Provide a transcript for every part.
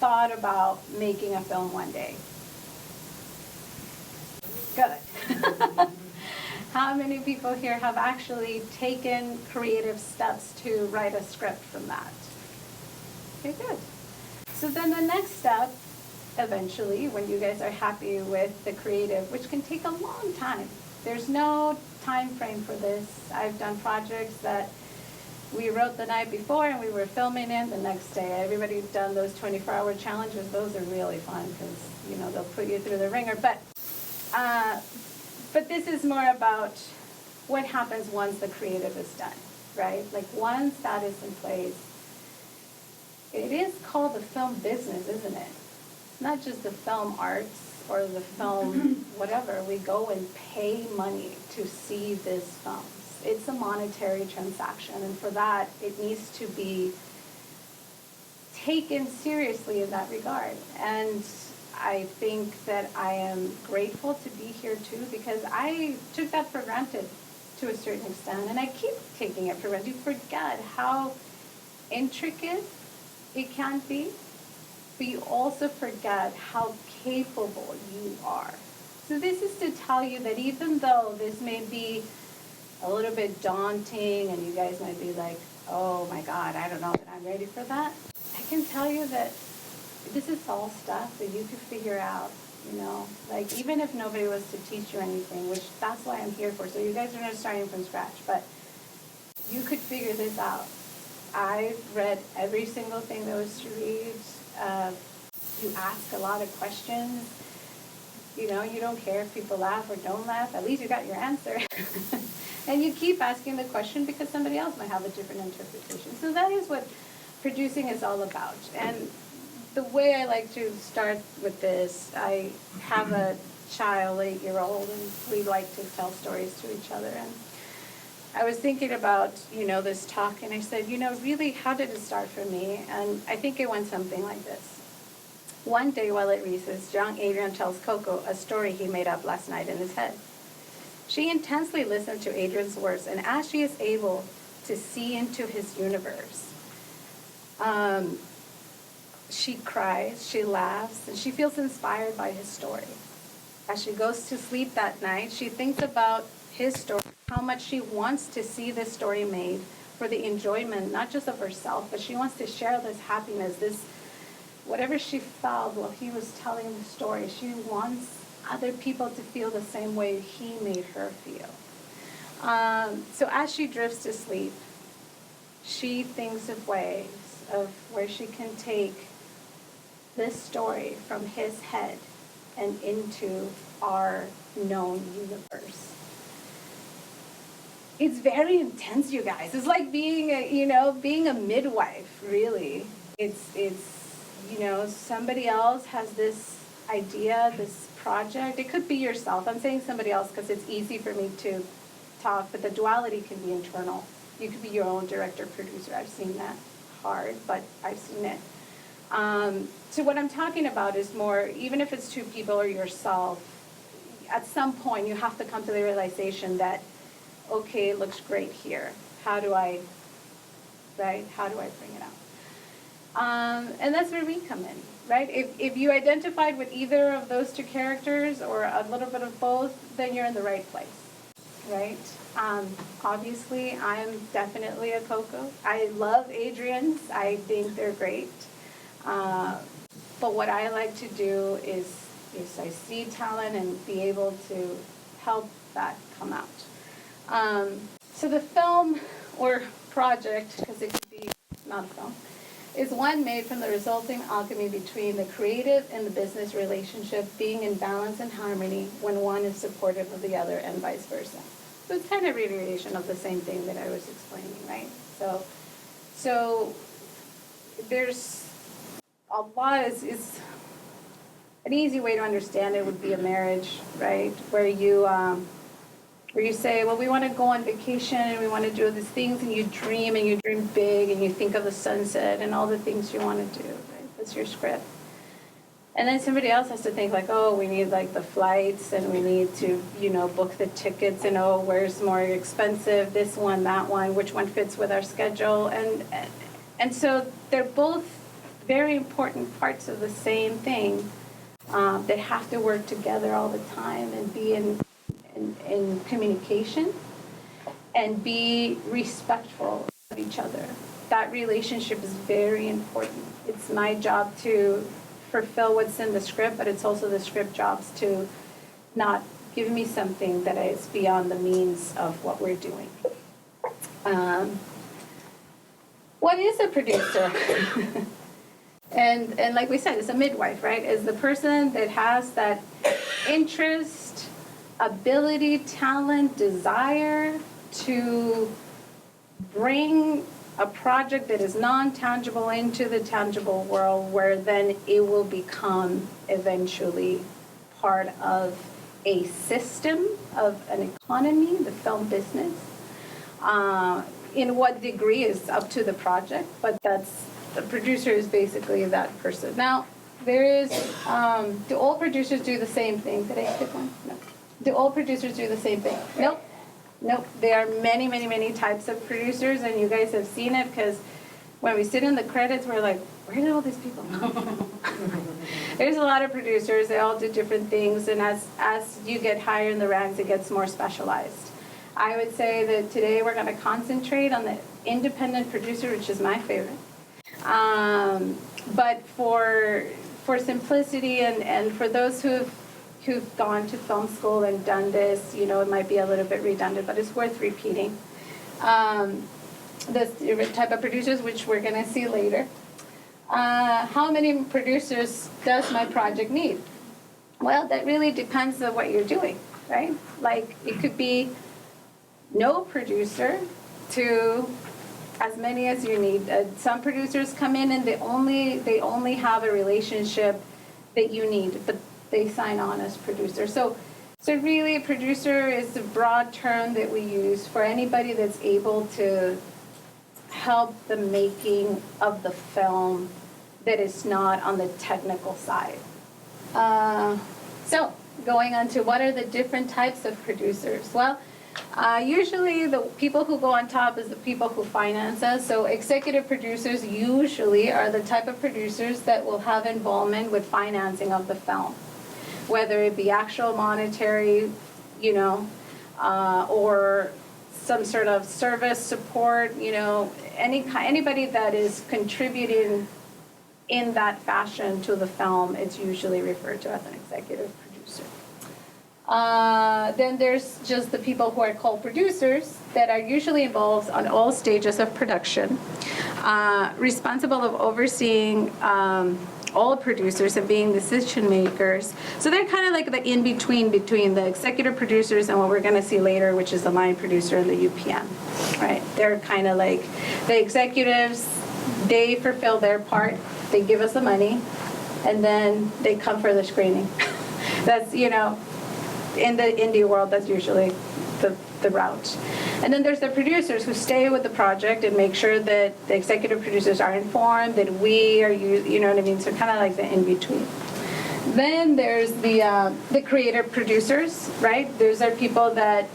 thought about making a film one day? Good. How many people here have actually taken creative steps to write a script from that? Okay, good. So then the next step, eventually, when you guys are happy with the creative, which can take a long time. There's no time frame for this. I've done projects that we wrote the night before and we were filming it the next day. Everybody's done those 24-hour challenges. Those are really fun because, they'll put you through the ringer. But this is more about what happens once the creative is done, right? Like once that is in place, it is called the film business, isn't it? Not just the film arts or the film whatever. We go and pay money to see these films. It's a monetary transaction, and for that, it needs to be taken seriously in that regard. And I think that I am grateful to be here too, because I took that for granted to a certain extent, and I keep taking it for granted. You forget how intricate it can be, but you also forget how capable you are. So this is to tell you that even though this may be a little bit daunting and you guys might be like, oh my God, I don't know that I'm ready for that, I can tell you that this is all stuff that you could figure out, like even if nobody was to teach you anything, which that's why I'm here for. So you guys are not starting from scratch, but you could figure this out. I've read every single thing there was to read. You ask a lot of questions. You don't care if people laugh or don't laugh. At least you got your answer. And you keep asking the question because somebody else might have a different interpretation. So that is what producing is all about. And the way I like to start with this, I have a child, 8-year-old, and we like to tell stories to each other. And I was thinking about, this talk, and I said, really, how did it start for me? And I think it went something like this. One day while at recess, young Adrian tells Coco a story he made up last night in his head. She intensely listened to Adrian's words, and as she is able to see into his universe, she cries, she laughs, and she feels inspired by his story. As she goes to sleep that night, she thinks about his story, how much she wants to see this story made for the enjoyment, not just of herself, but she wants to share this happiness, this whatever she felt while he was telling the story. She wants other people to feel the same way he made her feel. So as she drifts to sleep, she thinks of ways of where she can take this story from his head and into our known universe. It's very intense, you guys. It's like being a midwife, really. It's somebody else has this idea, this project. It could be yourself. I'm saying somebody else because it's easy for me to talk, but the duality can be internal. You could be your own director, producer. I've seen that. Hard, but I've seen it. So what I'm talking about is more, even if it's two people or yourself, at some point you have to come to the realization that, okay, it looks great here. How do I bring it out? And that's where we come in, right? If you identified with either of those two characters or a little bit of both, then you're in the right place, right? Obviously, I'm definitely a Coco. I love Adrian's. I think they're great. But what I like to do is I see talent and be able to help that come out. So the film or project, because it could be not a film, is one made from the resulting alchemy between the creative and the business relationship being in balance and harmony when one is supportive of the other and vice versa. So it's kind of a reiteration of the same thing that I was explaining, right? So there's a lot, is an easy way to understand it would be a marriage, right? Where you say, well, we want to go on vacation and we want to do these things, and you dream big and you think of the sunset and all the things you want to do, right? That's your script. And then somebody else has to think like, oh, we need like the flights and we need to, book the tickets and oh, where's more expensive, this one, that one, which one fits with our schedule. And so they're both very important parts of the same thing that have to work together all the time and be in communication and be respectful of each other. That relationship is very important. It's my job to fulfill what's in the script, but it's also the script jobs to not give me something that is beyond the means of what we're doing. What is a producer? and like we said, it's a midwife, right? It's the person that has that interest, ability, talent, desire to bring a project that is non-tangible into the tangible world, where then it will become eventually part of a system of an economy, the film business. In what degree is up to the project, but the producer is basically that person. Now, there is, do all producers do the same thing? Did I skip one? No. Do all producers do the same thing? Nope. Nope. There are many, many, many types of producers, and you guys have seen it because when we sit in the credits, we're like, where did all these people come? There's a lot of producers. They all do different things, and as you get higher in the ranks, it gets more specialized. I would say that today we're going to concentrate on the independent producer, which is my favorite. But for simplicity and for those who've gone to film school and done this, it might be a little bit redundant, but it's worth repeating. The type of producers, which we're going to see later. How many producers does my project need? Well, that really depends on what you're doing, right? Like, it could be no producer to as many as you need. Some producers come in and they only have a relationship that you need, but they sign on as producer. So really, a producer is a broad term that we use for anybody that's able to help the making of the film that is not on the technical side. So going on to what are the different types of producers? Well, usually the people who go on top is the people who finance us. So executive producers usually are the type of producers that will have involvement with financing of the film, whether it be actual monetary, or some sort of service support, anybody that is contributing in that fashion to the film, it's usually referred to as an executive producer. Then there's just the people who are called producers that are usually involved on all stages of production, responsible of overseeing all producers and being decision makers. So they're kind of like the in-between between the executive producers and what we're going to see later, which is the line producer and the UPM, right? They're kind of like the executives. They fulfill their part. They give us the money, and then they come for the screening. That's, in the indie world, that's usually the route. And then there's the producers who stay with the project and make sure that the executive producers are informed, that we are, you know what I mean? So kind of like the in-between. Then there's the creative producers, right? Those are people that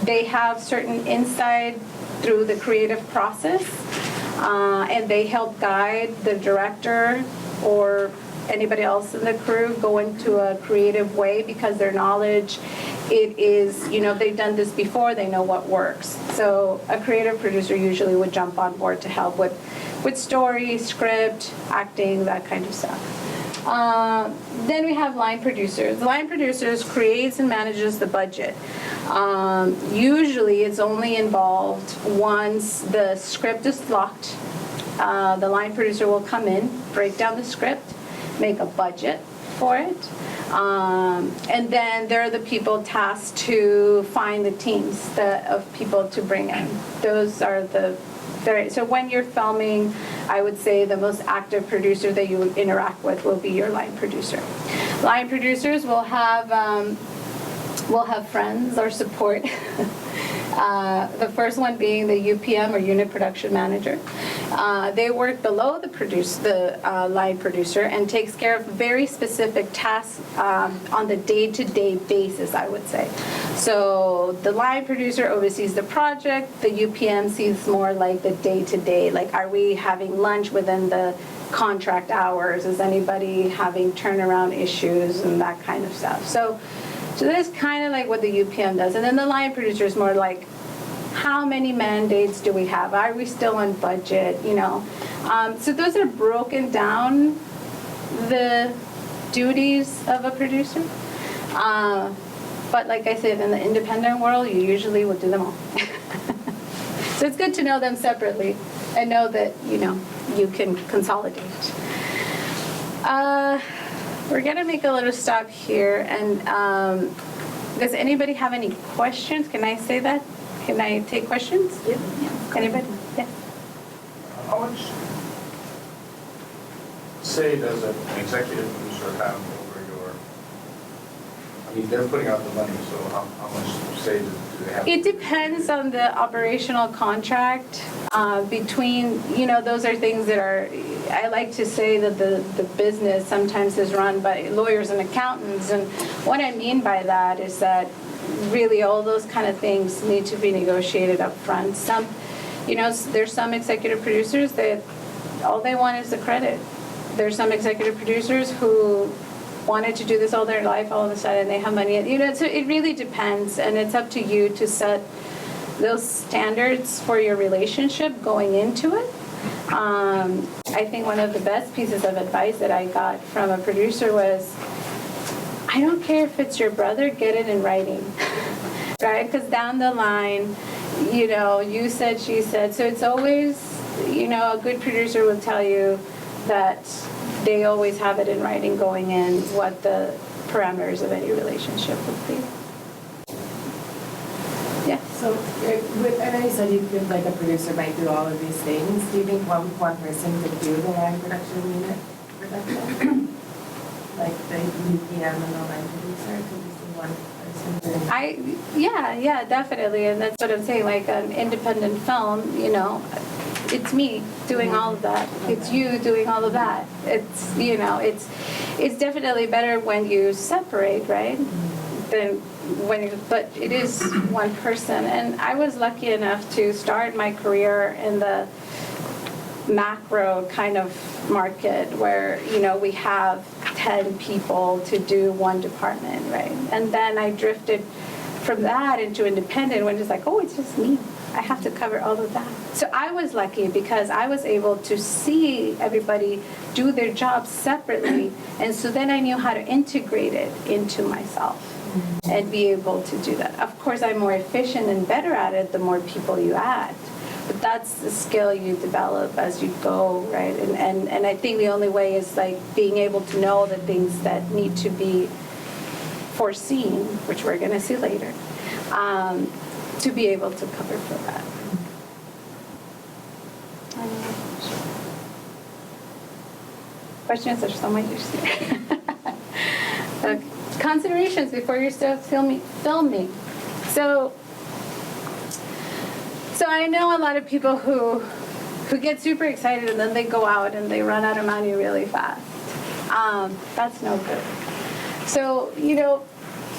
they have certain insight through the creative process, and they help guide the director or anybody else in the crew go into a creative way because their knowledge, it is, they've done this before, they know what works. So a creative producer usually would jump on board to help with story, script, acting, that kind of stuff. Then we have line producers. The line producers creates and manages the budget. Usually it's only involved once the script is locked. The line producer will come in, break down the script, make a budget for it, and then they're the people tasked to find the teams of people to bring in. Those are so when you're filming, I would say the most active producer that you would interact with will be your line producer. Line producers will have friends or support. The first one being the UPM or unit production manager. They work below the line producer and takes care of very specific tasks on the day-to-day basis, I would say. So the line producer oversees the project. The UPM sees more like the day-to-day, like are we having lunch within the contract hours? Is anybody having turnaround issues and that kind of stuff? So that's kind of like what the UPM does. And then the line producer is more like, how many mandates do we have? Are we still on budget? You know, so those are broken down, the duties of a producer. But like I said, in the independent world, you usually will do them all. So it's good to know them separately and know that, you know, you can consolidate. We're going to make a little stop here. And does anybody have any questions? Can I say that? Can I take questions? Yeah. Anybody? Yeah. How much say does an executive producer have over your, I mean, they're putting out the money, so how much say do they have? It depends on the operational contract between, you know, those are things that are, I like to say that the business sometimes is run by lawyers and accountants. And what I mean by that is that really all those kind of things need to be negotiated up front. Some, you know, there's some executive producers that all they want is the credit. There's some executive producers who wanted to do this all their life, all of a sudden they have money. You know, so it really depends, and it's up to you to set those standards for your relationship going into it. I think one of the best pieces of advice that I got from a producer was, I don't care if it's your brother, get it in writing, right? Because down the line, you know, you said, she said. So it's always, you know, a good producer will tell you that they always have it in writing going in what the parameters of any relationship would be. Yeah. So, I know you said you could, like, a producer might do all of these things. Do you think one person could do the live production unit production? Like the UPM and the line producer, could you see one person doing? Yeah, definitely, and that's what I'm saying. Like an independent film, you know, it's me doing all of that. It's you doing all of that. It's, you know, it's definitely better when you separate, right? Than when you, but it is one person. And I was lucky enough to start my career in the macro kind of market where, you know, we have 10 people to do one department, right? And then I drifted from that into independent when it's like, oh, it's just me. I have to cover all of that. So I was lucky because I was able to see everybody do their jobs separately. And so then I knew how to integrate it into myself and be able to do that. Of course, I'm more efficient and better at it the more people you add. But that's the skill you develop as you go, right? And I think the only way is like being able to know the things that need to be foreseen, which we're going to see later, to be able to cover for that. Questions? There's so much here. Okay. Considerations before you start filming. So I know a lot of people who get super excited and then they go out and they run out of money really fast. That's no good. So, you know,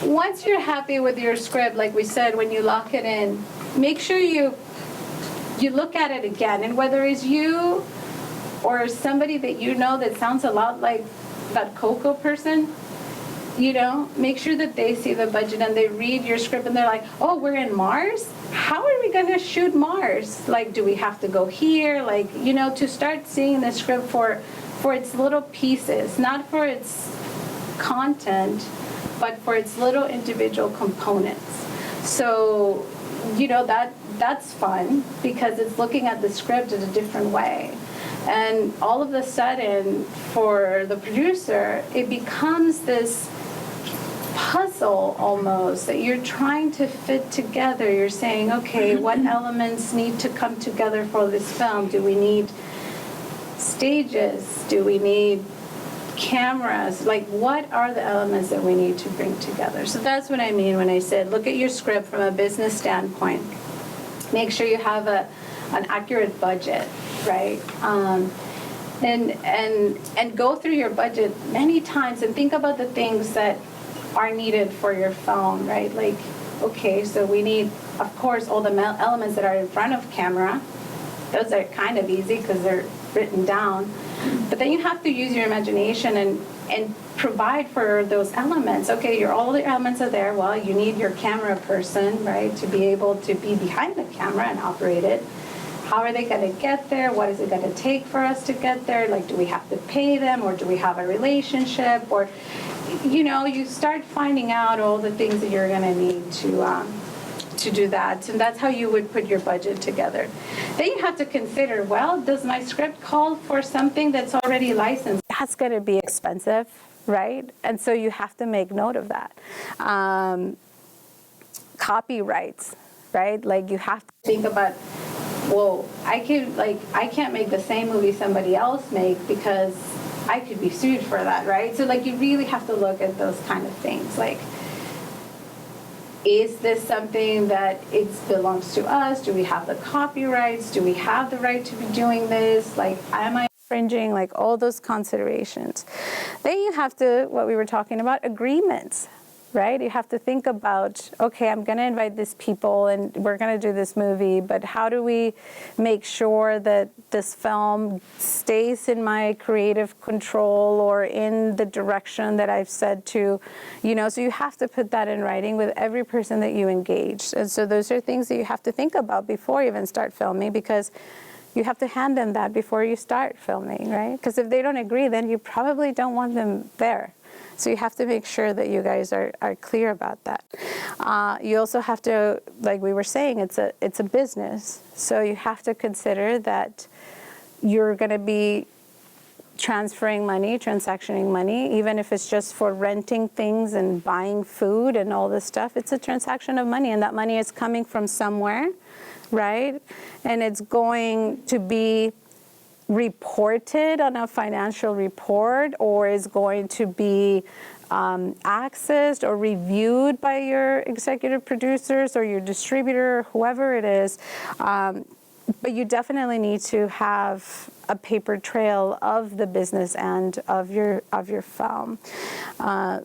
once you're happy with your script, like we said, when you lock it in, make sure you look at it again. And whether it's you or somebody that you know that sounds a lot like that Coco person, you know, make sure that they see the budget and they read your script and they're like, oh, we're in Mars? How are we going to shoot Mars? Like, do we have to go here? Like, you know, to start seeing the script for its little pieces, not for its content, but for its little individual components. So, you know, that's fun because it's looking at the script in a different way. And all of a sudden, for the producer, it becomes this puzzle almost that you're trying to fit together. You're saying, okay, what elements need to come together for this film? Do we need stages? Do we need cameras? Like, what are the elements that we need to bring together? So that's what I mean when I said, look at your script from a business standpoint. Make sure you have an accurate budget, right? And go through your budget many times and think about the things that are needed for your film, right? Like, okay, so we need, of course, all the elements that are in front of camera. Those are kind of easy because they're written down. But then you have to use your imagination and provide for those elements. Okay, all the elements are there. Well, you need your camera person, right, to be able to be behind the camera and operate it. How are they going to get there? What is it going to take for us to get there? Like, do we have to pay them, or do we have a relationship? Or, you start finding out all the things that you're going to need to do that. And that's how you would put your budget together. Then you have to consider, well, does my script call for something that's already licensed? That's going to be expensive, right? And so you have to make note of that. Copyrights, right? Like, you have to think about, well, I can't make the same movie somebody else make because I could be sued for that, right? So, like, you really have to look at those kind of things. Like, is this something that it belongs to us? Do we have the copyrights? Do we have the right to be doing this? Like, am I infringing? Like, all those considerations. Then you have to, what we were talking about, agreements, right? You have to think about, okay, I'm going to invite these people and we're going to do this movie, but how do we make sure that this film stays in my creative control or in the direction that I've said to, so you have to put that in writing with every person that you engage. And so those are things that you have to think about before you even start filming, because you have to hand them that before you start filming, right? Because if they don't agree, then you probably don't want them there. So you have to make sure that you guys are clear about that. You also have to, like we were saying, it's a business. So you have to consider that you're going to be transferring money, transactioning money, even if it's just for renting things and buying food and all this stuff. It's a transaction of money, and that money is coming from somewhere, right? And it's going to be reported on a financial report, or is going to be accessed or reviewed by your executive producers or your distributor, whoever it is. But you definitely need to have a paper trail of the business end of your film.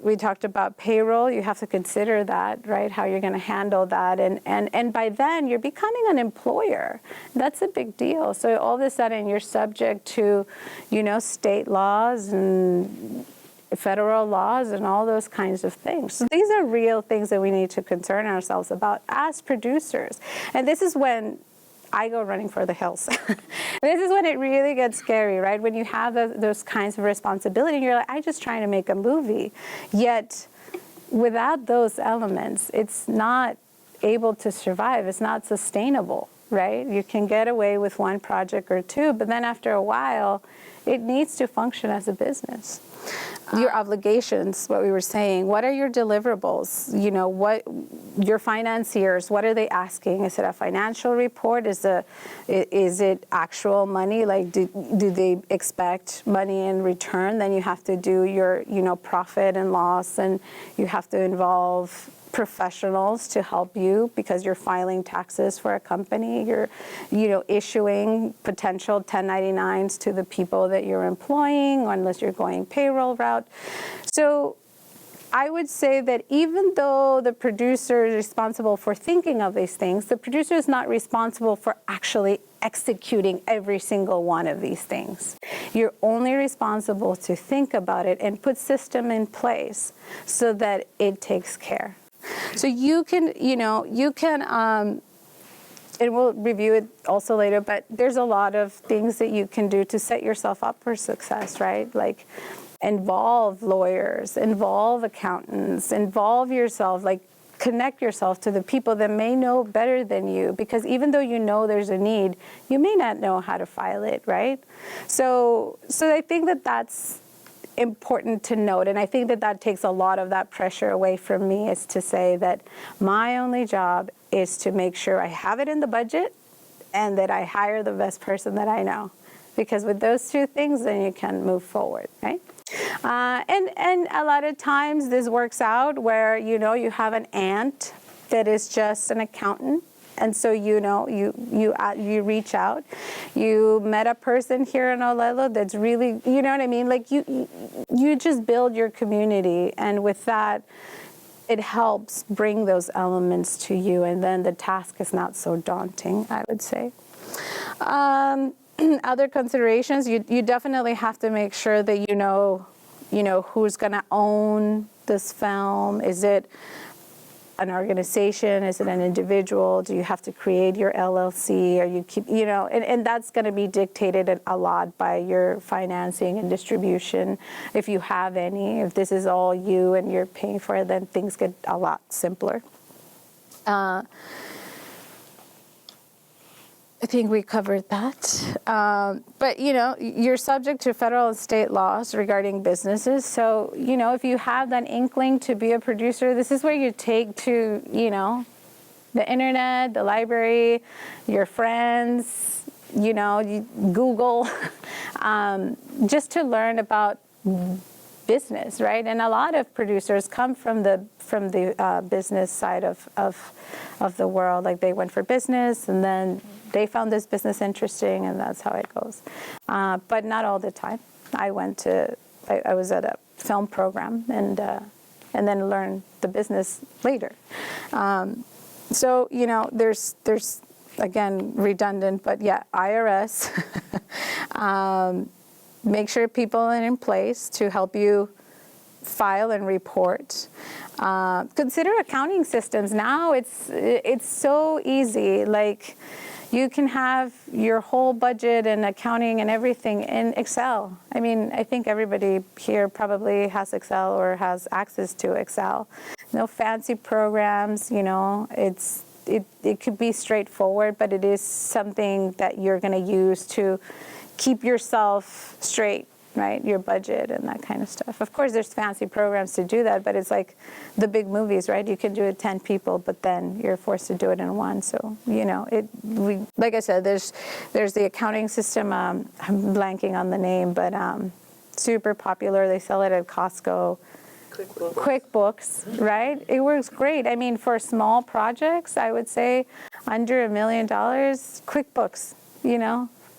We talked about payroll. You have to consider that, right? How you're going to handle that, and by then you're becoming an employer. That's a big deal. So all of a sudden you're subject to, state laws and federal laws and all those kinds of things. So these are real things that we need to concern ourselves about as producers. And this is when I go running for the hills. This is when it really gets scary, right? When you have those kinds of responsibility, and you're like, I'm just trying to make a movie. Yet, without those elements, it's not able to survive. It's not sustainable, right? You can get away with one project or two, but then after a while, it needs to function as a business. Your obligations, what we were saying, what are your deliverables? What your financiers, what are they asking? Is it a financial report? Is it actual money? Like, do they expect money in return? Then you have to do your, profit and loss, and you have to involve professionals to help you, because you're filing taxes for a company. You're, issuing potential 1099s to the people that you're employing, unless you're going payroll route. So I would say that even though the producer is responsible for thinking of these things, the producer is not responsible for actually executing every single one of these things. You're only responsible to think about it and put system in place so that it takes care. So you can, and we'll review it also later, but there's a lot of things that you can do to set yourself up for success, right? Like, involve lawyers, involve accountants, involve yourself, like, connect yourself to the people that may know better than you, because even though you know there's a need, you may not know how to file it, right? So I think that that's important to note, and I think that takes a lot of that pressure away from me, is to say that my only job is to make sure I have it in the budget and that I hire the best person that I know, because with those two things, then you can move forward, right? And a lot of times this works out where, you have an aunt that is just an accountant. And so, you reach out. You met a person here in Olelo that's really, you know what I mean? Like, you just build your community. And with that, it helps bring those elements to you. And then the task is not so daunting, I would say. other considerations, you definitely have to make sure that you know who's going to own this film. Is it an organization? Is it an individual? Do you have to create your LLC? Or you keep, and that's going to be dictated a lot by your financing and distribution, if you have any. If this is all you and you're paying for it, then things get a lot simpler. I think we covered that. But, you're subject to federal and state laws regarding businesses. So, if you have that inkling to be a producer, this is where you take to, the internet, the library, your friends, you Google, just to learn about business, right? And a lot of producers come from the business side of the world. Like, they went for business and then they found this business interesting, and that's how it goes. But not all the time. I was at a film program and then learned the business later. So, there's again, redundant, but yeah, IRS. Make sure people are in place to help you file and report. Consider accounting systems. Now it's so easy. Like, you can have your whole budget and accounting and everything in Excel. I mean, I think everybody here probably has Excel or has access to Excel. No fancy programs, it could be straightforward, but it is something that you're going to use to keep yourself straight, right? Your budget and that kind of stuff. Of course, there's fancy programs to do that, but it's like the big movies, right? You can do it 10 people, but then you're forced to do it in one. So, like I said, there's the accounting system. I'm blanking on the name, but super popular. They sell it at Costco. QuickBooks, right? It works great. I mean, for small projects, I would say under $1 million, QuickBooks,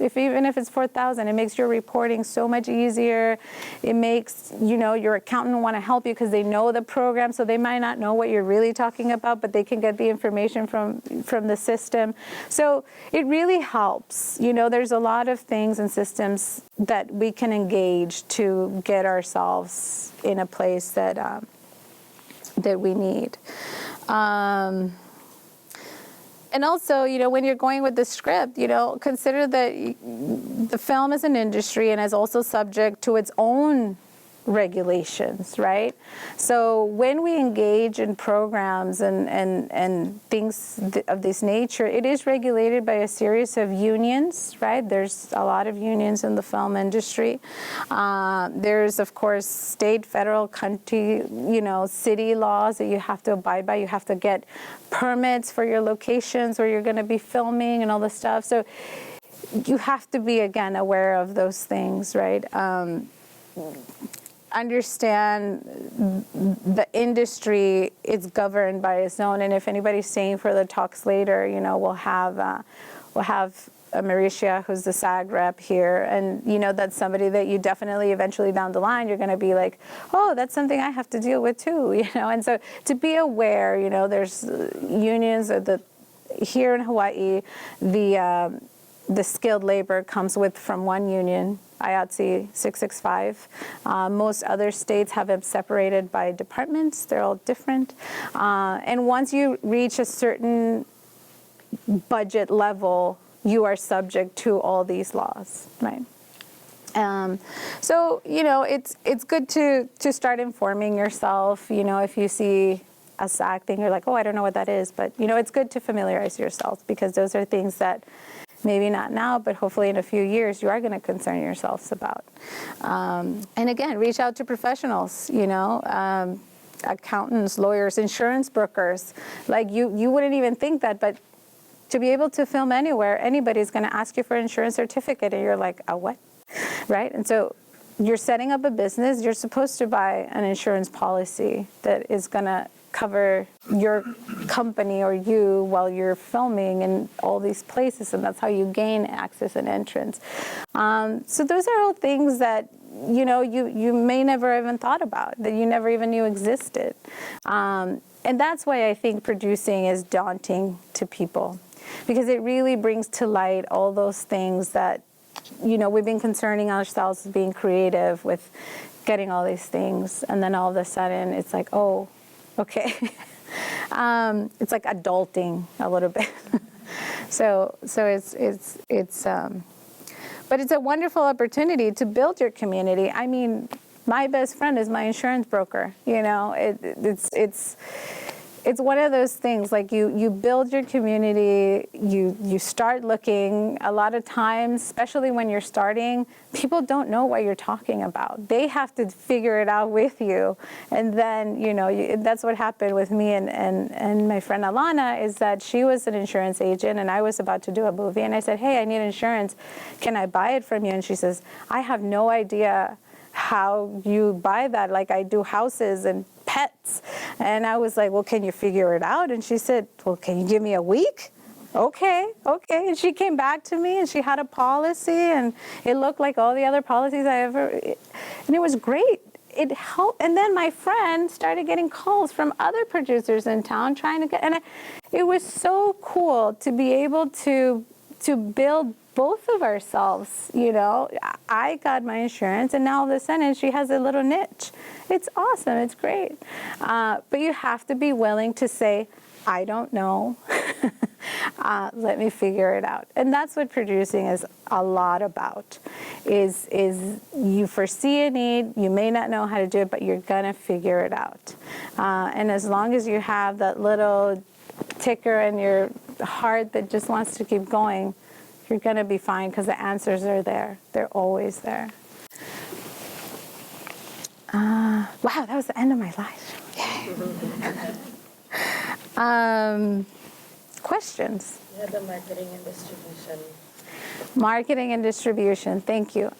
even if it's $4,000, it makes your reporting so much easier. It makes, your accountant want to help you because they know the program, so they might not know what you're really talking about, but they can get the information from the system. So it really helps. There's a lot of things and systems that we can engage to get ourselves in a place that we need. And also, when you're going with the script, consider that the film is an industry and is also subject to its own regulations, right? So when we engage in programs and things of this nature, it is regulated by a series of unions, right? There's a lot of unions in the film industry. There's, of course, state, federal, country, city laws that you have to abide by. You have to get permits for your locations where you're going to be filming and all this stuff. So you have to be, again, aware of those things, right? Understand the industry is governed by its own, and if anybody's staying for the talks later, we'll have Mauricia, who's the SAG rep here, and that's somebody that you definitely eventually down the line you're going to be like, oh, that's something I have to deal with too, and so to be aware, there's unions here in Hawaii, the skilled labor comes from one union, IATSE 665. Most other states have them separated by departments. They're all different. And once you reach a certain budget level, you are subject to all these laws, right? So, it's good to start informing yourself. If you see a SAG thing, you're like, oh, I don't know what that is. But, it's good to familiarize yourself, because those are things that maybe not now, but hopefully in a few years, you are going to concern yourselves about. And again, reach out to professionals, accountants, lawyers, insurance brokers. Like you wouldn't even think that, but to be able to film anywhere, anybody's going to ask you for an insurance certificate, and you're like, a what? Right? And so you're setting up a business, you're supposed to buy an insurance policy that is going to cover your company or you while you're filming in all these places, and that's how you gain access and entrance. So those are all things that you may never even thought about, that you never even knew existed. And that's why I think producing is daunting to people, because it really brings to light all those things that we've been concerning ourselves with being creative, with getting all these things, and then all of a sudden it's like, oh, okay. It's like adulting a little bit. So but it's a wonderful opportunity to build your community. I mean, my best friend is my insurance broker. It's one of those things, like you build your community, you start looking. A lot of times, especially when you're starting, people don't know what you're talking about. They have to figure it out with you. And then, that's what happened with me and my friend Alana, is that she was an insurance agent and I was about to do a movie. And I said, hey, I need insurance. Can I buy it from you? And she says, I have no idea how you buy that. Like, I do houses and pets. And I was like, well, can you figure it out? And she said, well, can you give me a week? Okay. And she came back to me and she had a policy and it looked like all the other policies and it was great. It helped. And then my friend started getting calls from other producers in town trying to get, and it was so cool to be able to build both of ourselves. I got my insurance and now all of a sudden she has a little niche. It's awesome. It's great. But you have to be willing to say, I don't know. Let me figure it out. And that's what producing is a lot about, is you foresee a need, you may not know how to do it, but you're going to figure it out. And as long as you have that little ticker in your heart that just wants to keep going, you're going to be fine, because the answers are there. They're always there. Wow, that was the end of my life. Yay. Questions? Yeah, the marketing and distribution. Marketing and distribution, thank you.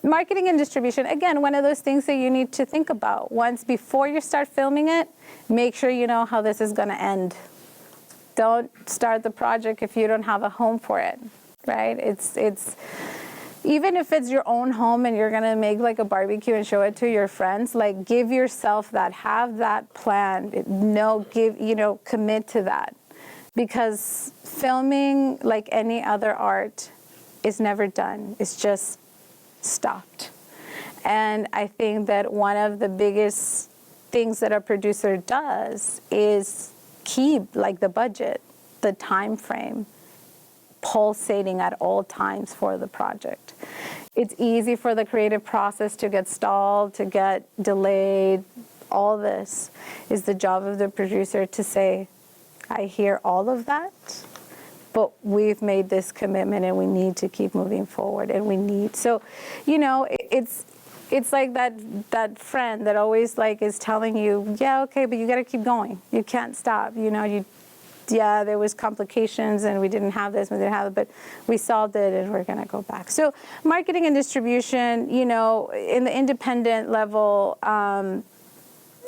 Marketing and distribution, again, one of those things that you need to think about. Once before you start filming it, make sure you know how this is going to end. Don't start the project if you don't have a home for it. Right? It's even if it's your own home and you're gonna make like a barbecue and show it to your friends, like give yourself that, have that plan. Commit to that, because filming, like any other art, is never done. It's just stopped. And I think that one of the biggest things that a producer does is keep like the budget, the time frame, pulsating at all times for the project. It's easy for the creative process to get stalled, to get delayed. All this is the job of the producer to say, I hear all of that, but we've made this commitment and we need to keep moving forward, and we need, so, it's like that friend that always like is telling you, yeah, okay, but you got to keep going. You can't stop. Yeah, there was complications and we didn't have this, we didn't have it, but we solved it and we're going to go back. So marketing and distribution, in the independent level,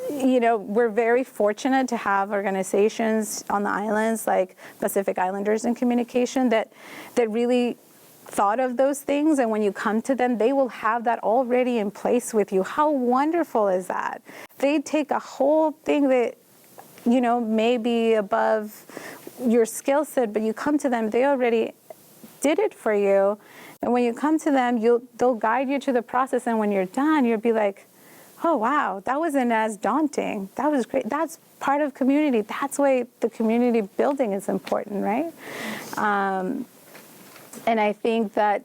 we're very fortunate to have organizations on the islands like Pacific Islanders in Communication that really thought of those things, and when you come to them, they will have that already in place with you. How wonderful is that? They take a whole thing that may be above your skill set, but you come to them, they already did it for you. And when you come to them, they'll guide you to the process. And when you're done, you'll be like, oh, wow, that wasn't as daunting. That was great. That's part of community. That's why the community building is important, right? And I think that,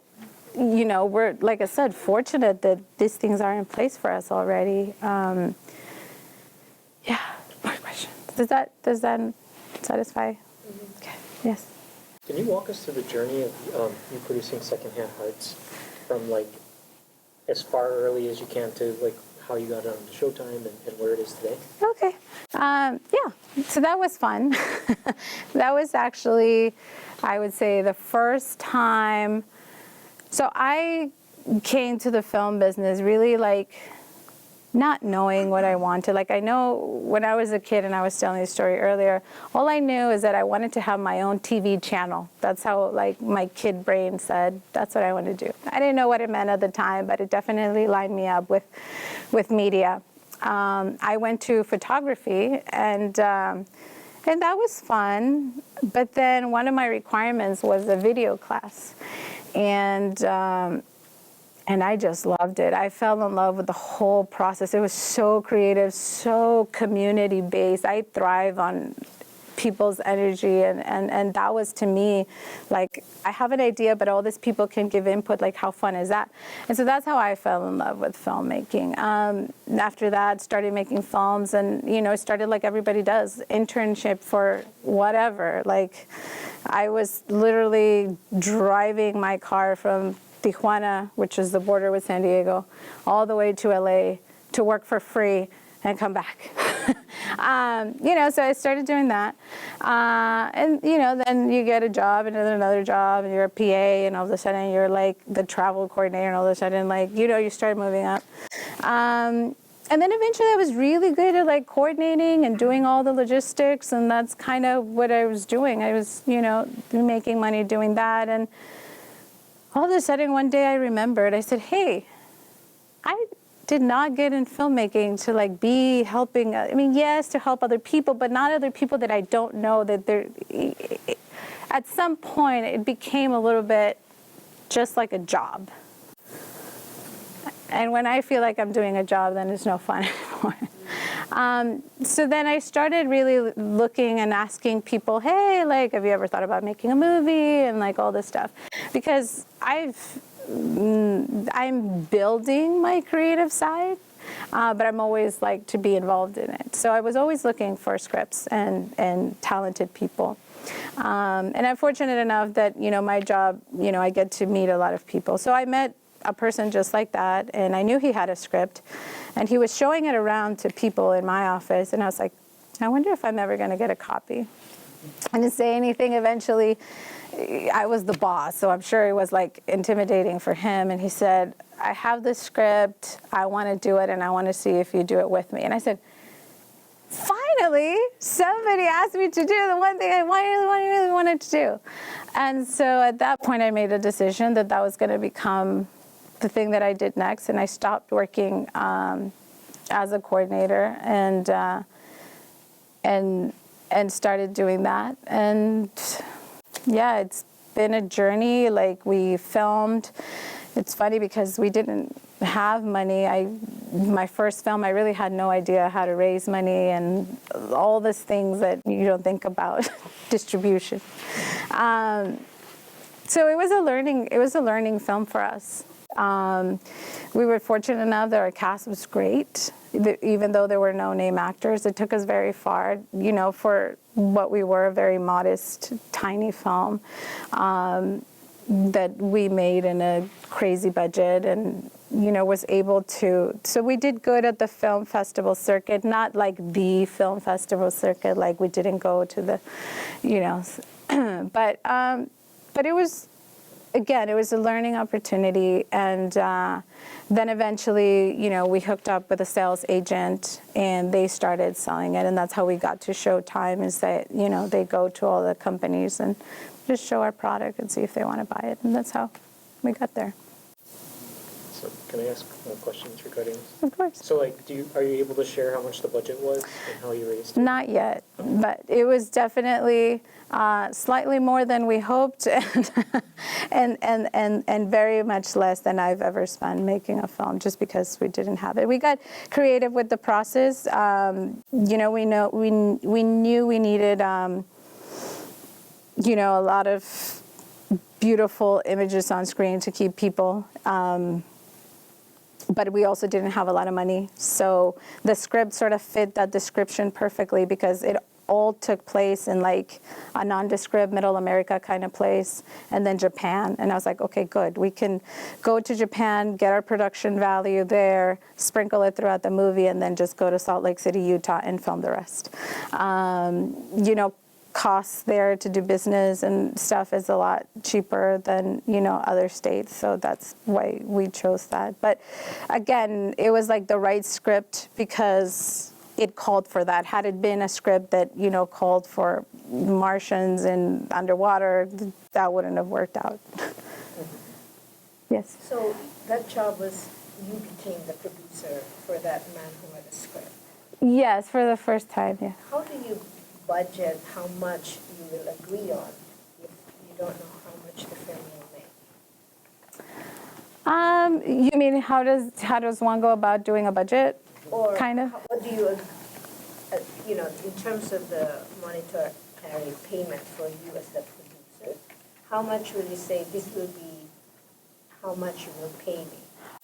we're, like I said, fortunate that these things are in place for us already. Yeah, more questions. Does that satisfy? Mm-hmm. Okay. Yes. Can you walk us through the journey of you producing Secondhand Hearts from like as far early as you can to like how you got it on Showtime and where it is today? Okay. Yeah. So that was fun. That was actually, I would say, the first time. So I came to the film business really like not knowing what I wanted. Like, I know when I was a kid, and I was telling the story earlier, all I knew is that I wanted to have my own TV channel. That's how, like, my kid brain said, that's what I want to do. I didn't know what it meant at the time, but it definitely lined me up with media. I went to photography, and that was fun. But then one of my requirements was a video class. And I just loved it. I fell in love with the whole process. It was so creative, so community-based. I thrive on people's energy, and that was, to me, like, I have an idea, but all these people can give input. Like, how fun is that? And so that's how I fell in love with filmmaking. After that, started making films, and, started like everybody does, internship for whatever. Like, I was literally driving my car from Tijuana, which is the border with San Diego, all the way to LA to work for free and come back. So I started doing that. And then you get a job and then another job, and you're a PA, and all of a sudden you're like the travel coordinator, and all of a sudden, like, you start moving up. And then eventually I was really good at like coordinating and doing all the logistics, and that's kind of what I was doing. I was, making money doing that. And all of a sudden one day I remembered, I said, hey, I did not get in filmmaking to like be helping. Yes, to help other people, but not other people that I don't know. That they're, at some point it became a little bit just like a job. And when I feel like I'm doing a job, then it's no fun anymore. So then I started really looking and asking people, hey, like, have you ever thought about making a movie, and like all this stuff? Because I'm building my creative side, but I'm always like to be involved in it. So I was always looking for scripts and talented people. And I'm fortunate enough that, my job, I get to meet a lot of people. So I met a person just like that, and I knew he had a script, and he was showing it around to people in my office, and I was like, I wonder if I'm ever going to get a copy. I didn't say anything. Eventually, I was the boss, so I'm sure it was like intimidating for him, and he said, I have this script, I want to do it, and I want to see if you do it with me. And I said, finally, somebody asked me to do the one thing I really wanted to do. And so at that point, I made a decision that was going to become the thing that I did next, and I stopped working as a coordinator and started doing that. And yeah, it's been a journey. Like, we filmed. It's funny because we didn't have money. My first film, I really had no idea how to raise money and all these things that you don't think about, distribution. So it was a learning film for us. We were fortunate enough that our cast was great, even though there were no name actors. It took us very far, for what we were, a very modest, tiny film that we made in a crazy budget, and was able to. So we did good at the film festival circuit, not like the film festival circuit, like we didn't go to the, but it was. Again, it was a learning opportunity, and then eventually, we hooked up with a sales agent, and they started selling it, and that's how we got to Showtime. Is that they go to all the companies and just show our product and see if they want to buy it, and that's how we got there. So can I ask questions regarding this? Of course. So like, are you able to share how much the budget was and how you raised it? Not yet, but it was definitely slightly more than we hoped, and very much less than I've ever spent making a film, just because we didn't have it. We got creative with the process. We knew we needed a lot of beautiful images on screen to keep people. But we also didn't have a lot of money. So the script sort of fit that description perfectly, because it all took place in like a nondescript Middle America kind of place, and then Japan. And I was like, okay, good. We can go to Japan, get our production value there, sprinkle it throughout the movie, and then just go to Salt Lake City, Utah, and film the rest. Costs there to do business and stuff is a lot cheaper than other states, so that's why we chose that. But again, it was like the right script because it called for that. Had it been a script that called for Martians and underwater, that wouldn't have worked out. Yes. So that job was, you became the producer for that man who had a script. Yes, for the first time. Yeah. How do you budget how much you will agree on if you don't know how much the film will make? You mean how does one go about doing a budget? Or Kind of. what do you, in terms of the monetary payment for you as the producer, how much will you say this will be, how much you will pay me?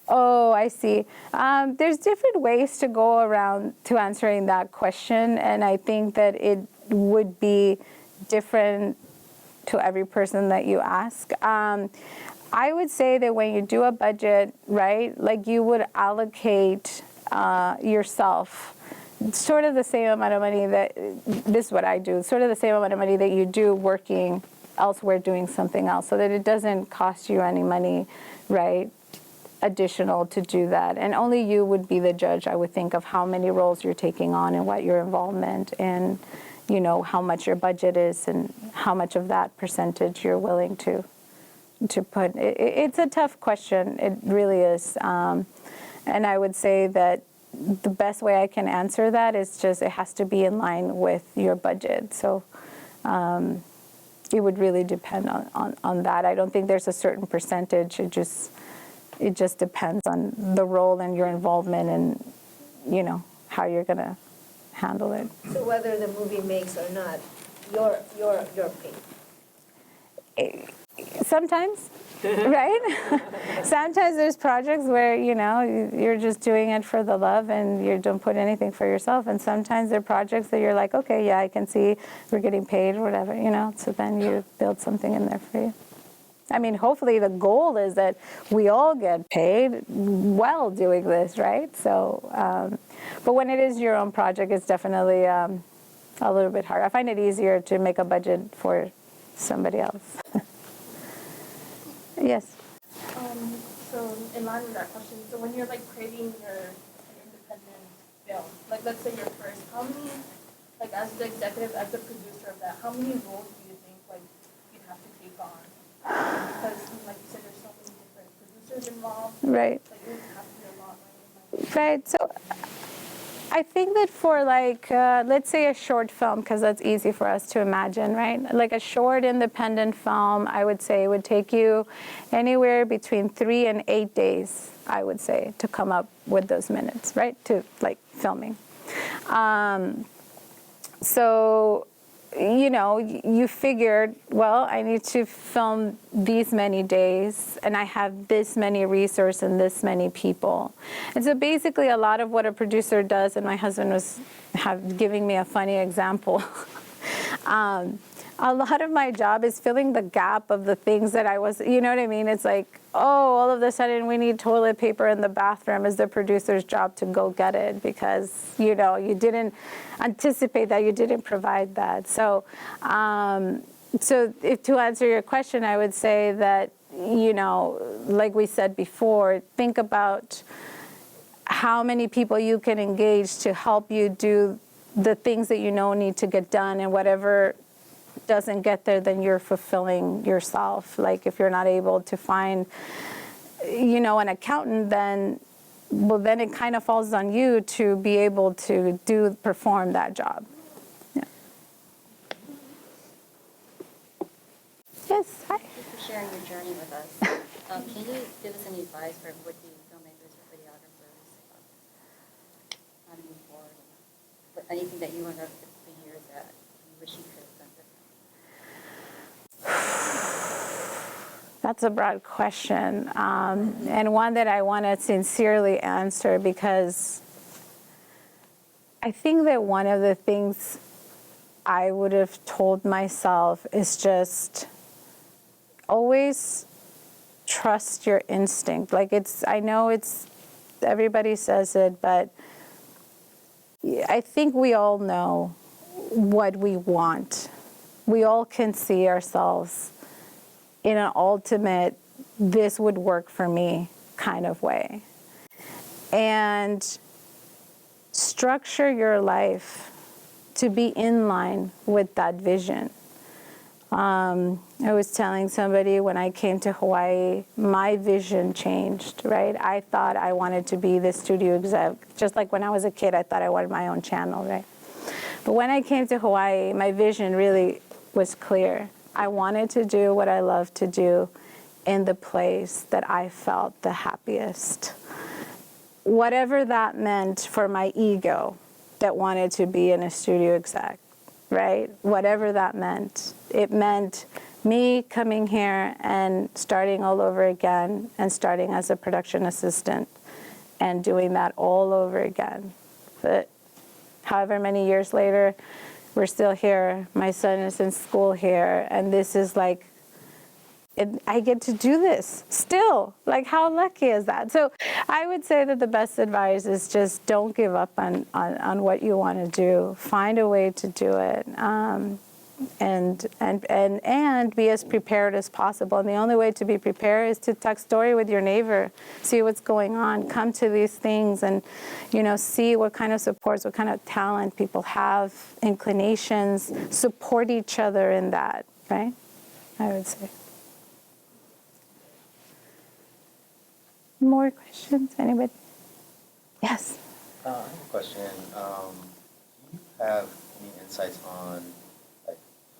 Oh, I see. There's different ways to go around to answering that question, and I think that it would be different to every person that you ask. I would say that when you do a budget, right, like you would allocate yourself sort of the same amount of money this is what I do, sort of the same amount of money that you do working elsewhere doing something else, so that it doesn't cost you any money, right, additional to do that. And only you would be the judge, I would think, of how many roles you're taking on and what your involvement and, how much your budget is and how much of that percentage you're willing to put. It's a tough question. It really is. And I would say that the best way I can answer that is just it has to be in line with your budget. So it would really depend on that. I don't think there's a certain percentage. It just depends on the role and your involvement and, how you're going to handle it. So whether the movie makes or not, you're paid. Sometimes, right? Sometimes there's projects where, you're just doing it for the love and you don't put anything for yourself. And sometimes there are projects that you're like, okay, yeah, I can see we're getting paid or whatever, so then you build something in there for you. I mean, hopefully the goal is that we all get paid while doing this, right? So, but when it is your own project, it's definitely a little bit hard. I find it easier to make a budget for somebody else. Yes? So in line with that question, so when you're creating your independent film, let's say your first, how many, as the executive, as the producer of that, how many roles do you think you'd have to take on? Because like you said, there's so many different producers involved. Right. It would have to be a lot, right? Right. So I think that for let's say a short film, because that's easy for us to imagine, right? Like a short independent film, I would say it would take you anywhere between 3 and 8 days, I would say, to come up with those minutes, right? To filming. So, you figured, well, I need to film these many days, and I have this many resources and this many people. And so basically a lot of what a producer does, and my husband was giving me a funny example, a lot of my job is filling the gap of the things that I was, you know what I mean? It's like, all of a sudden we need toilet paper in the bathroom. Is the producer's job to go get it because, you didn't anticipate that, you didn't provide that. So, to answer your question, I would say that, like we said before, think about how many people you can engage to help you do the things that need to get done, and whatever doesn't get there, then you're fulfilling yourself. Like if you're not able to find, an accountant, then it kind of falls on you to be able to perform that job. Yeah. Yes, hi. Thank you for sharing your journey with us. Can you give us any advice for would-be filmmakers or videographers how to move forward? But anything that you learned over the years that you wish you could have done differently? That's a broad question, and one that I want to sincerely answer, because I think that one of the things I would have told myself is just always trust your instinct. I know everybody says it, but I think we all know what we want. We all can see ourselves in an ultimate, this would work for me kind of way. And structure your life to be in line with that vision. I was telling somebody when I came to Hawaii, my vision changed, right? I thought I wanted to be the studio exec. Just like when I was a kid, I thought I wanted my own channel, right? But when I came to Hawaii, my vision really was clear. I wanted to do what I love to do in the place that I felt the happiest. Whatever that meant for my ego that wanted to be in a studio exec, right? Whatever that meant. It meant me coming here and starting all over again and starting as a production assistant and doing that all over again. But however many years later, we're still here. My son is in school here, and this is like, I get to do this still. Like, how lucky is that? So I would say that the best advice is just don't give up on what you want to do. Find a way to do it. And be as prepared as possible. And the only way to be prepared is to talk story with your neighbor, see what's going on, come to these things and, see what kind of supports, what kind of talent people have, inclinations, support each other in that, right? I would say. More questions? Anybody? Yes. I have a question. Do you have any insights on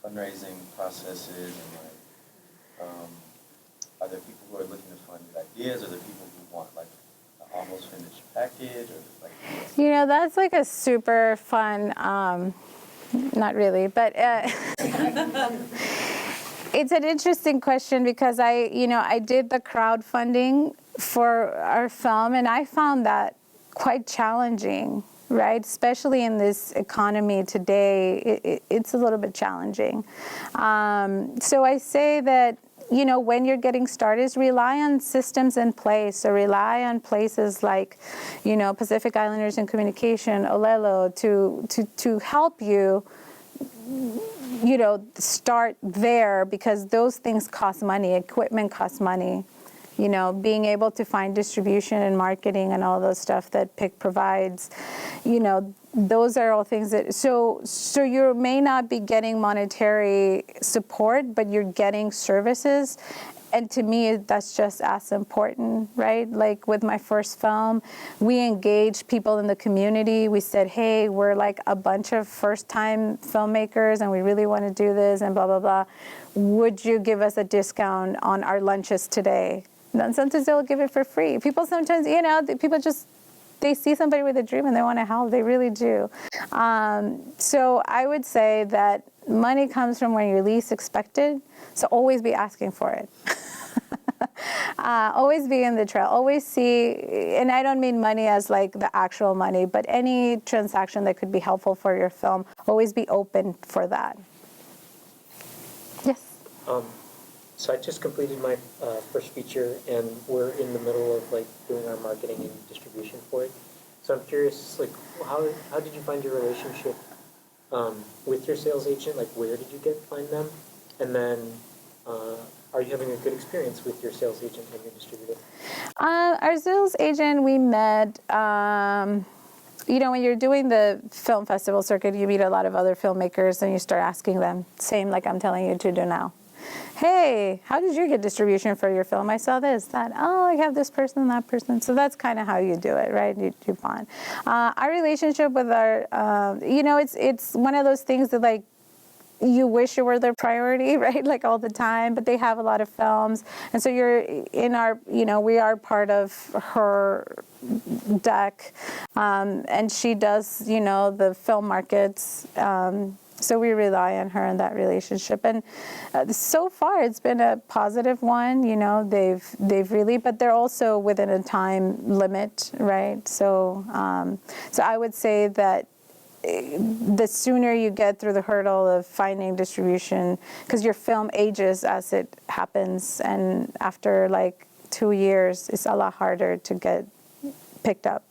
fundraising processes and are there people who are looking to fund good ideas, or are there people who want an almost finished package, or that's like a super fun, not really, but it's an interesting question because I did the crowdfunding for our film, and I found that quite challenging. Right, especially in this economy today, it's a little bit challenging. So I say that, when you're getting started, rely on systems in place. So rely on places like, Pacific Islanders in Communication, Olelo, to help you, start there, because those things cost money. Equipment costs money. Being able to find distribution and marketing and all those stuff that PIC provides, those are all things that, so you may not be getting monetary support, but you're getting services. And to me, that's just as important, right? Like with my first film, we engaged people in the community. We said, hey, we're like a bunch of first-time filmmakers, and we really want to do this, and blah, blah, blah. Would you give us a discount on our lunches today? And sometimes they'll give it for free. People sometimes, people just, they see somebody with a dream and they want to help. They really do. So I would say that money comes from when you least expect it. So always be asking for it. Always be in the trail. Always see, and I don't mean money as like the actual money, but any transaction that could be helpful for your film, always be open for that. Yes? So I just completed my first feature, and we're in the middle of doing our marketing and distribution for it. So I'm curious, how did you find your relationship with your sales agent? Where did you find them? And then are you having a good experience with your sales agent and your distributor? Our sales agent, we met. When you're doing the film festival circuit, you meet a lot of other filmmakers, and you start asking them, same like I'm telling you to do now. Hey, how did you get distribution for your film? I saw this, that. Oh, I have this person and that person. So that's kind of how you do it, right? You bond. Our relationship with our, it's one of those things that you wish you were their priority, right? All the time, but they have a lot of films. And so you're in our, we are part of her deck. And she does, the film markets. So we rely on her in that relationship, and so far it's been a positive one. They've really, but they're also within a time limit, right? So I would say that the sooner you get through the hurdle of finding distribution, because your film ages as it happens, and after 2 years, it's a lot harder to get picked up.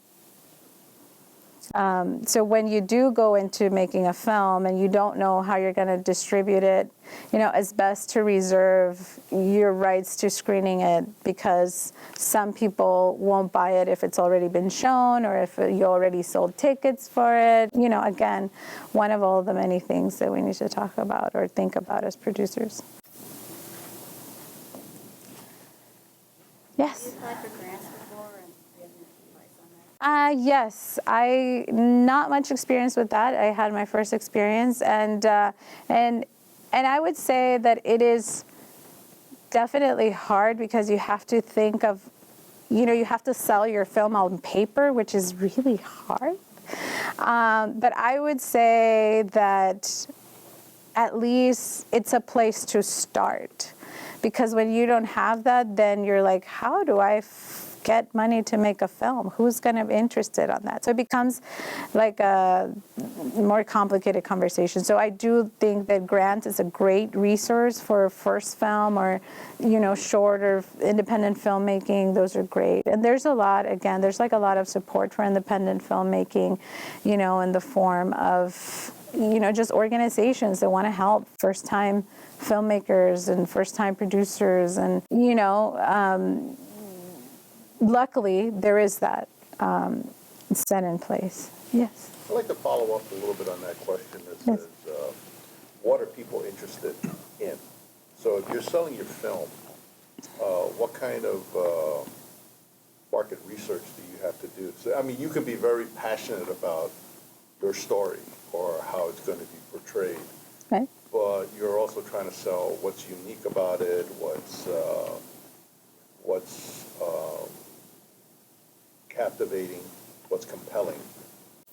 So when you do go into making a film and you don't know how you're going to distribute it, it's best to reserve your rights to screening it, because some people won't buy it if it's already been shown or if you already sold tickets for it. Again, one of all the many things that we need to talk about or think about as producers. Yes? Have you applied for grants before, and do you have any advice on that? Yes, I not much experience with that. I had my first experience, and I would say that it is definitely hard because you have to think of, you have to sell your film on paper, which is really hard. But I would say that at least it's a place to start. Because when you don't have that, then you're like, how do I get money to make a film? Who's going to be interested on that? So it becomes like a more complicated conversation. So I do think that grant is a great resource for first film or, short or independent filmmaking. Those are great. And there's a lot, again, there's like a lot of support for independent filmmaking, in the form of, just organizations that want to help first-time filmmakers and first-time producers. And, luckily, there is that set in place. Yes. I'd like to follow up a little bit on that question that says, what are people interested in? So if you're selling your film, what kind of market research do you have to do? So, I mean, you can be very passionate about your story or how it's going to be portrayed, Right. but you're also trying to sell what's unique about it, what's captivating, what's compelling.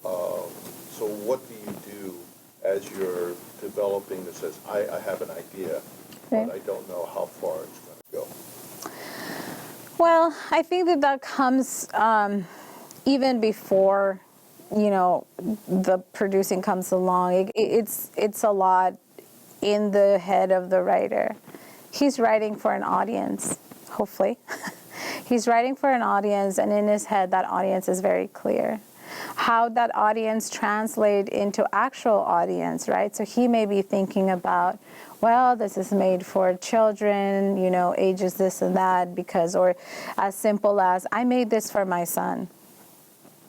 So what do you do as you're developing that says, I have an idea, Right. but I don't know how far it's going to go? Well, I think that comes even before, the producing comes along. It's a lot in the head of the writer. He's writing for an audience, hopefully. He's writing for an audience, and in his head, that audience is very clear. How that audience translate into actual audience, right? So he may be thinking about, well, this is made for children, ages this and that, because, or as simple as, I made this for my son.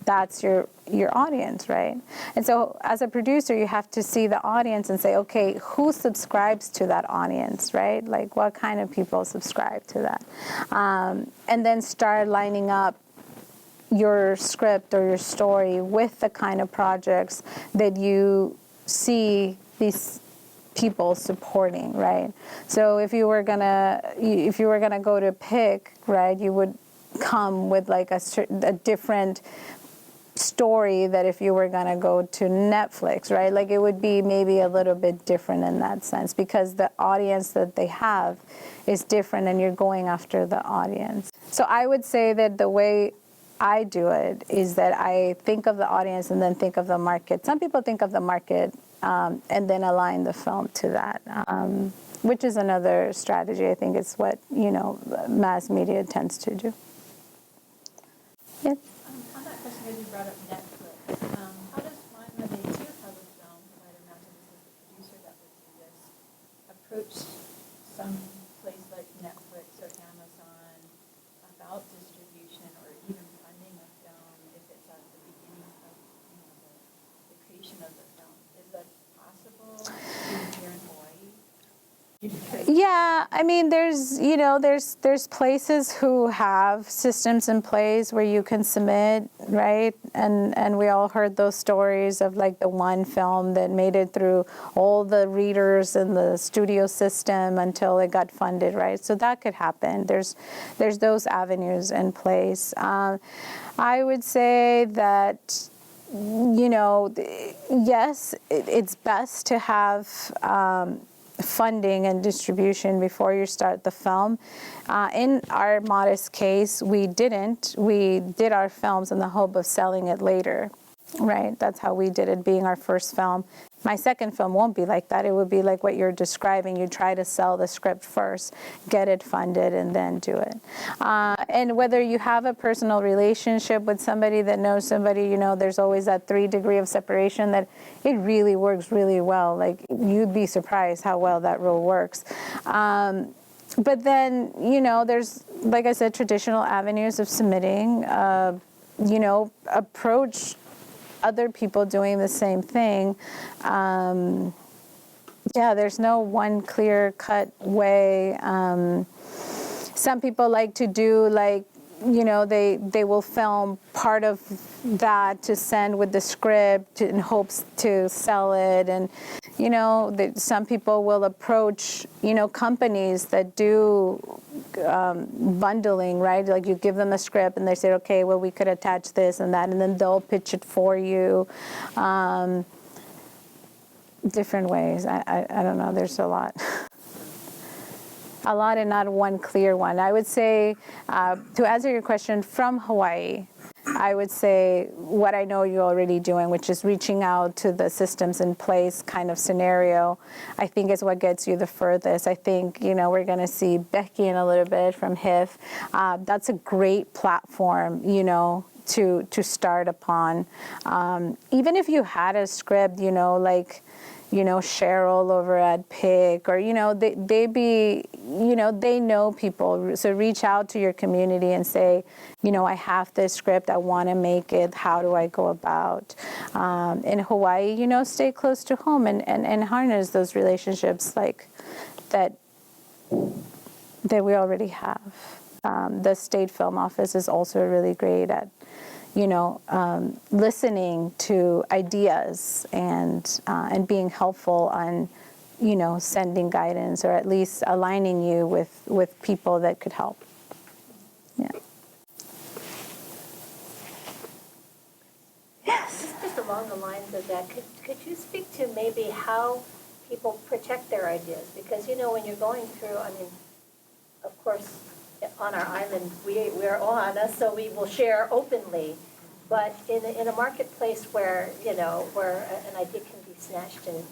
That's your audience, right? And so as a producer, you have to see the audience and say, okay, who subscribes to that audience, right? Like, what kind of people subscribe to that? And then start lining up your script or your story with the kind of projects that you see these people supporting, right? So if you were gonna go to PIC, right, you would come with like a different story that if you were going to go to Netflix, right? Like it would be maybe a little bit different in that sense because the audience that they have is different and you're going after the audience. So I would say that the way I do it is that I think of the audience and then think of the market. Some people think of the market and then align the film to that, which is another strategy. I think it's what, mass media tends to do. Yes. On that question, as you brought up Netflix, how does one, when they do have a film, I might imagine this is the producer that would do this, approach some place like Netflix or Amazon about distribution or even funding a film if it's at the beginning of the creation of the film? Is that possible even here in Hawaii? Yeah, I mean, there's places who have systems in place where you can submit, right? And we all heard those stories of like the one film that made it through all the readers in the studio system until it got funded, right? So that could happen. There's those avenues in place. I would say that, yes, it's best to have funding and distribution before you start the film. In our modest case, we didn't. We did our films in the hope of selling it later, right? That's how we did it, being our first film. My second film won't be like that. It would be like what you're describing. You try to sell the script first, get it funded, and then do it. And whether you have a personal relationship with somebody that knows somebody, there's always that 3 degree of separation that it really works really well. Like, you'd be surprised how well that rule works. But then, there's, like I said, traditional avenues of submitting, approach other people doing the same thing. There's no one clear-cut way. Some people like to do they will film part of that to send with the script in hopes to sell it. And, some people will approach, companies that do bundling, right? Like you give them a script and they say, okay, well, we could attach this and that, and then they'll pitch it for you. Different ways. I don't know. There's a lot. A lot and not one clear one. I would say, to answer your question from Hawaii, I would say what I know you're already doing, which is reaching out to the systems in place kind of scenario, I think is what gets you the furthest. I think, we're going to see Becky in a little bit from HIF. That's a great platform, to start upon. Even if you had a script, like, Cheryl over at PIC, or, they know people. So reach out to your community and say, I have this script, I want to make it, how do I go about? In Hawaii, stay close to home and harness those relationships like that we already have. The state film office is also really great at listening to ideas and being helpful on, sending guidance or at least aligning you with people that could help. Yeah. Yes. Just along the lines of that, could you speak to maybe how people protect their ideas? Because, when you're going through, of course, on our island, we're Ohana, so we will share openly. But in a marketplace where where an idea can be snatched, and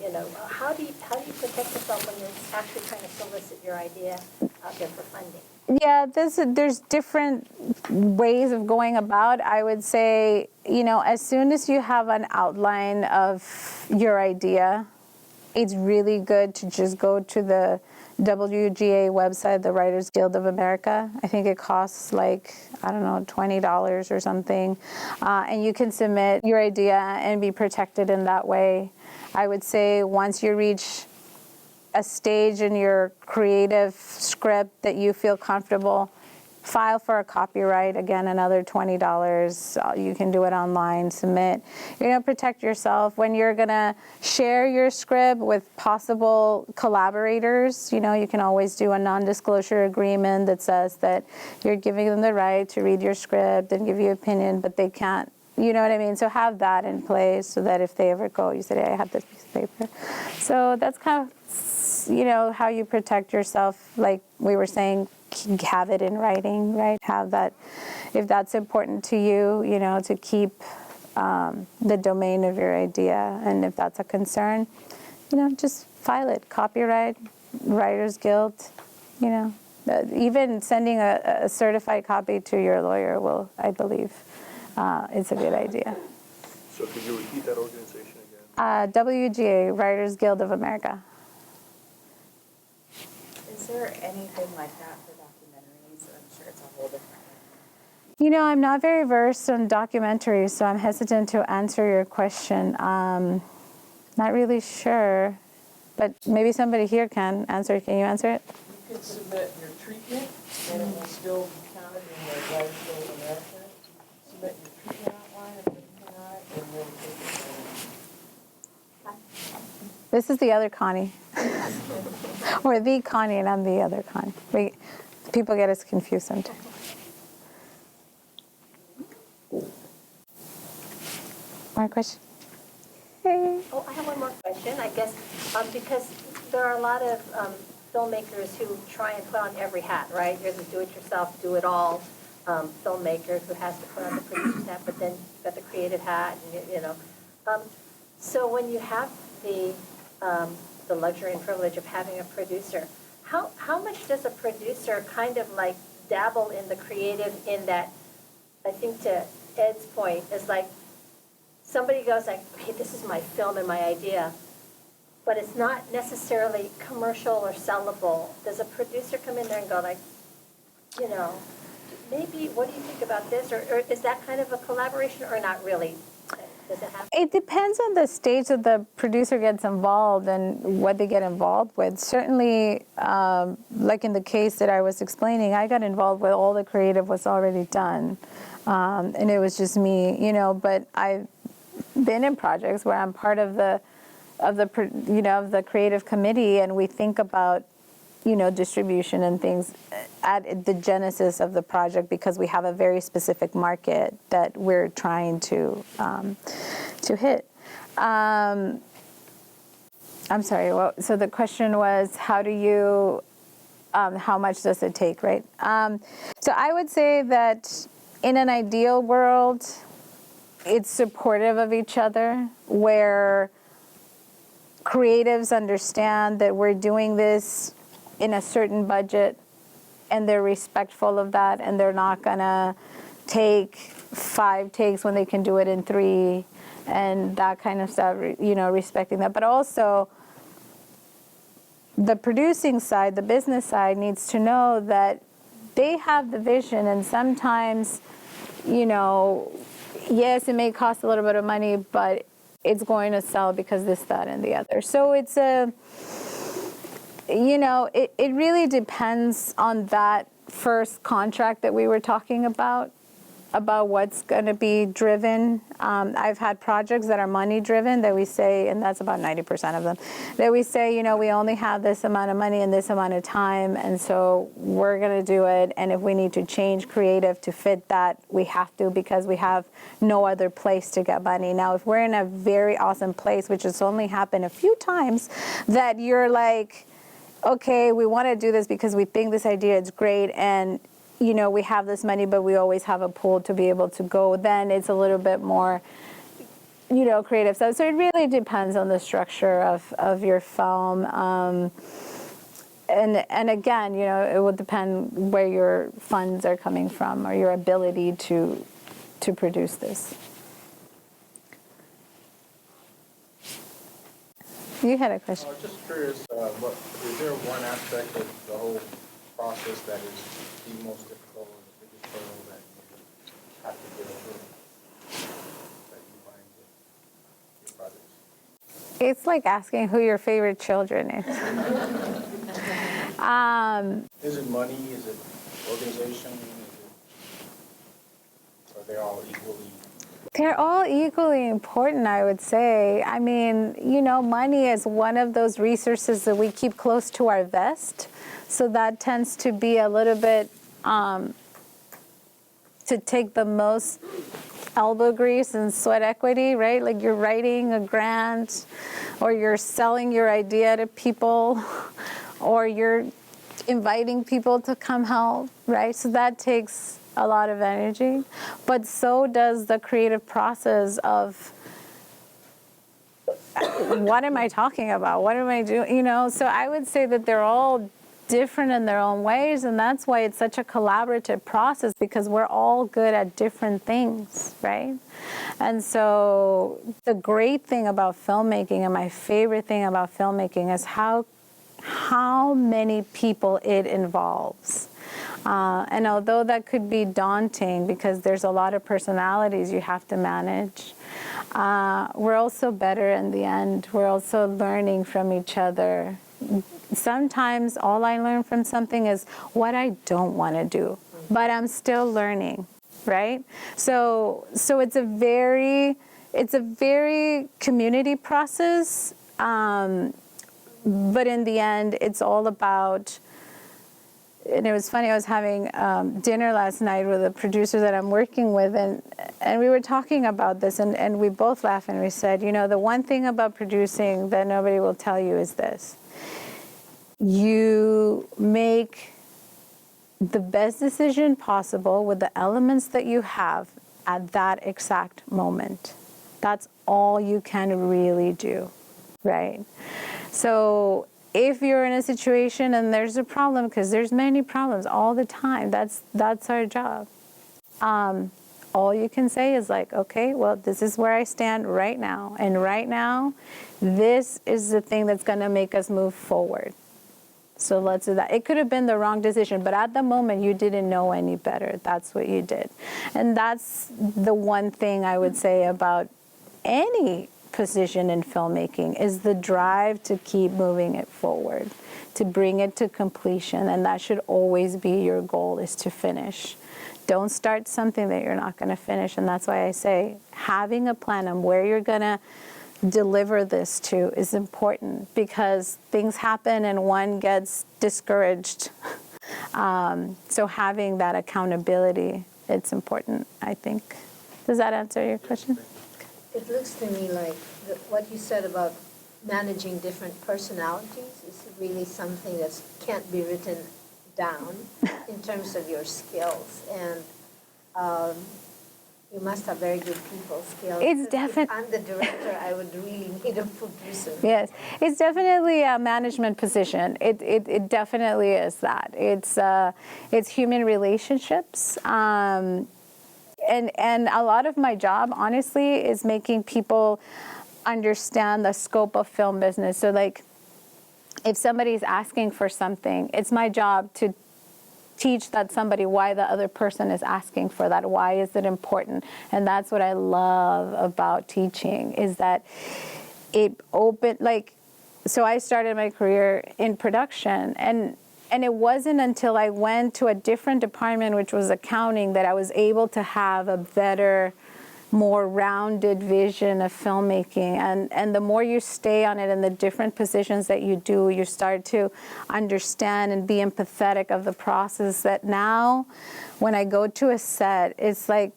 how do you protect yourself when you're actually trying to solicit your idea out there for funding? Yeah, there's different ways of going about. I would say, as soon as you have an outline of your idea, it's really good to just go to the WGA website, the Writers Guild of America. I think it costs $20 or something. And you can submit your idea and be protected in that way. I would say once you reach a stage in your creative script that you feel comfortable, file for a copyright, again, another $20. You can do it online, submit. Protect yourself. When you're going to share your script with possible collaborators, you can always do a non-disclosure agreement that says that you're giving them the right to read your script and give you opinion, but they can't, you know what I mean? So have that in place so that if they ever go, you say, hey, I have this piece of paper. So that's kind of, how you protect yourself, like we were saying, have it in writing, right? Have that, if that's important to you, to keep the domain of your idea. And if that's a concern, just file it. Copyright, Writers Guild, even sending a certified copy to your lawyer will, I believe, is a good idea. So can you repeat that organization again? WGA, Writers Guild of America. Is there anything like that for documentaries? I'm sure it's a whole different I'm not very versed on documentaries, so I'm hesitant to answer your question. Not really sure, but maybe somebody here can answer. Can you answer it? You can submit your treatment, and it will still be counted in the Writers Guild of America. Submit your treatment outline of everything on it, and we'll take it from there. This is the other Connie. Or the Connie, and I'm the other Connie. People get us confused sometimes. More questions? Hey. Oh, I have one more question, I guess, because there are a lot of filmmakers who try and put on every hat, right? You're the do-it-yourself, do-it-all filmmaker who has to put on the producer's hat, but then you've got the creative hat, and so when you have the luxury and privilege of having a producer, how much does a producer kind of like dabble in the creative in that, I think to Ed's point, is like somebody goes like, hey, this is my film and my idea, but it's not necessarily commercial or sellable. Does a producer come in there and go like, maybe, what do you think about this? Or is that kind of a collaboration or not really? Does it happen? It depends on the stage that the producer gets involved and what they get involved with. Certainly, like in the case that I was explaining, I got involved with all the creative was already done. And it was just me, you know, but I've been in projects where I'm part of the creative committee, and we think about, you know, distribution and things at the genesis of the project because we have a very specific market that we're trying to hit. I'm sorry. So the question was, how do you? How much does it take, right? So I would say that in an ideal world, it's supportive of each other, where creatives understand that we're doing this in a certain budget and they're respectful of that, and they're not gonna take 5 takes when they can do it in 3 and that kind of stuff, you know, respecting that. But also the producing side, the business side, needs to know that they have the vision, and sometimes, you know, yes, it may cost a little bit of money, but it's going to sell because this, that, and the other. So it's you know, it really depends on that first contract that we were talking about what's going to be driven. I've had projects that are money driven that we say, and that's about 90% of them, that we say, you know, we only have this amount of money and this amount of time, and so we're going to do it. And if we need to change creative to fit that, we have to, because we have no other place to get money. Now, if we're in a very awesome place, which has only happened a few times, that you're like, okay, we want to do this because we think this idea is great, and you know, we have this money, but we always have a pool to be able to go, then it's a little bit more, you know, creative stuff. So it really depends on the structure of your film. And again, you know, it will depend where your funds are coming from or your ability to produce this. You had a question. Just curious, is there one aspect of the whole process that is the most difficult or the biggest hurdle that you have to get through, that you find with your projects? It's like asking who your favorite children is. Is it money? Is it organization? Are they all equally? They're all equally important, I would say. I mean, you know, money is one of those resources that we keep close to our vest. So that tends to be a little bit, to take the most elbow grease and sweat equity, right? Like you're writing a grant, or you're selling your idea to people, or you're inviting people to come help, right? So that takes a lot of energy, but so does the creative process of what am I talking about? What am I doing? You know, so I would say that they're all different in their own ways, and that's why it's such a collaborative process, because we're all good at different things, right? And so the great thing about filmmaking, and my favorite thing about filmmaking, is how many people it involves. And although that could be daunting because there's a lot of personalities you have to manage, we're also better in the end. We're also learning from each other. Sometimes all I learn from something is what I don't want to do, but I'm still learning, right? So it's a very community process, but in the end, it's all about. And it was funny, I was having dinner last night with a producer that I'm working with, and we were talking about this, and we both laughed, and we said, you know, the one thing about producing that nobody will tell you is this: you make the best decision possible with the elements that you have at that exact moment. That's all you can really do, right? So if you're in a situation and there's a problem, because there's many problems all the time, that's our job. All you can say is like, okay, well, this is where I stand right now. And right now, this is the thing that's going to make us move forward. So let's do that. It could have been the wrong decision, but at the moment, you didn't know any better. That's what you did. And that's the one thing I would say about any position in filmmaking is the drive to keep moving it forward, to bring it to completion, and that should always be your goal, is to finish. Don't start something that you're not going to finish, and that's why I say having a plan on where you're going to deliver this to is important, because things happen and one gets discouraged. So having that accountability, it's important, I think. Does that answer your question? It looks to me like what you said about managing different personalities is really something that can't be written down in terms of your skills. And you must have very good people skills. It's If I'm the director, I would really need a producer. Yes, it's definitely a management position. It definitely is that. It's human relationships. And a lot of my job, honestly, is making people understand the scope of film business. So, like, if somebody's asking for something, it's my job to teach that somebody why the other person is asking for that. Why is it important? And that's what I love about teaching, is that it opened, like, so I started my career in production, and it wasn't until I went to a different department, which was accounting, that I was able to have a better, more rounded vision of filmmaking. And the more you stay on it and the different positions that you do, you start to understand and be empathetic of the process, that now when I go to a set, it's like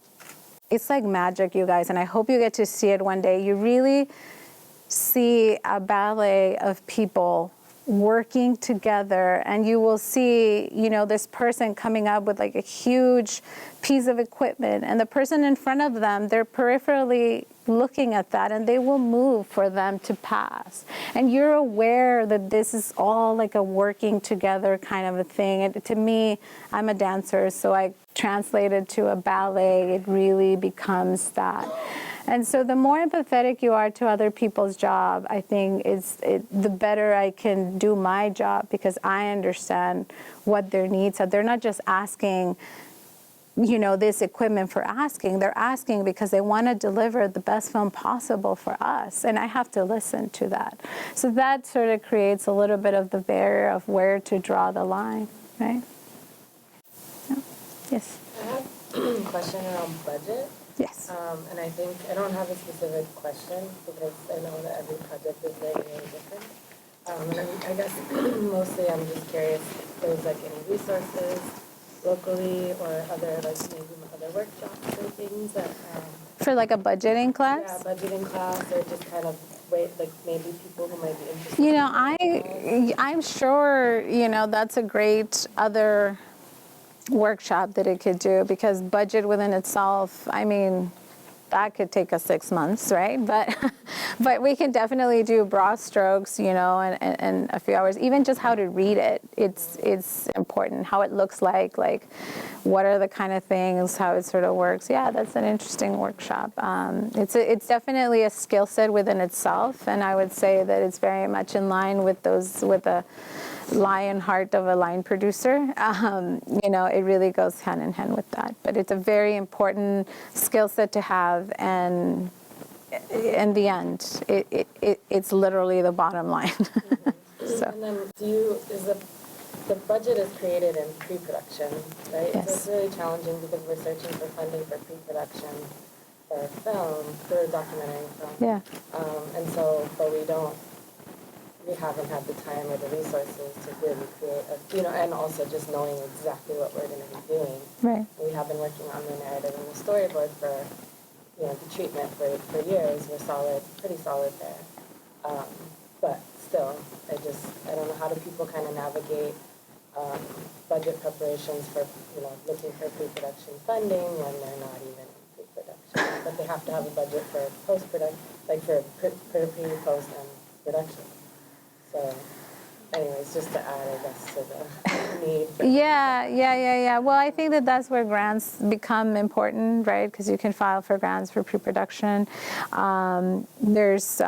magic, you guys, and I hope you get to see it one day. You really see a ballet of people working together, and you will see, you know, this person coming up with like a huge piece of equipment, and the person in front of them, they're peripherally looking at that, and they will move for them to pass. And you're aware that this is all like a working together kind of a thing. And to me, I'm a dancer, so I translate it to a ballet. It really becomes that. And so the more empathetic you are to other people's job, I think the better I can do my job, because I understand what their needs are. They're not just asking, you know, this equipment for asking. They're asking because they want to deliver the best film possible for us, and I have to listen to that. So that sort of creates a little bit of the barrier of where to draw the line, right? Yeah. Yes. I have a question around budget. Yes. And I think, I don't have a specific question because I know that every project is very, very different. And I guess mostly I'm just curious if there's like any resources locally or other, like maybe other workshops or things that... For like a budgeting class? Yeah, budgeting class, or just kind of wait, like maybe people who might be interested. You know, I'm sure, you know, that's a great other workshop that it could do, because budget within itself, I mean, that could take us 6 months, right? But we can definitely do broad strokes, you know, and a few hours. Even just how to read it, it's important. How it looks like what are the kind of things, how it sort of works. Yeah, that's an interesting workshop. It's definitely a skill set within itself, and I would say that it's very much in line with the lion heart of a line producer. You know, it really goes hand in hand with that. But it's a very important skill set to have, and in the end, it's literally the bottom line. So. And then the budget is created in pre-production, right? Yes. So it's really challenging because we're searching for funding for pre-production for a film, for a documentary film. Yeah. And so, but we haven't had the time or the resources to really create and also just knowing exactly what we're going to be doing. Right. We have been working on the narrative and the storyboard for, the treatment for years. We're pretty solid there. But still, I don't know, how do people kind of navigate budget preparations for, looking for pre-production funding when they're not even in pre-production, but they have to have a budget for post-production, like for pre, post, and production. So, anyways, just to add, I guess, to the need. Yeah. Well, I think that's where grants become important, right? Because you can file for grants for pre-production. There's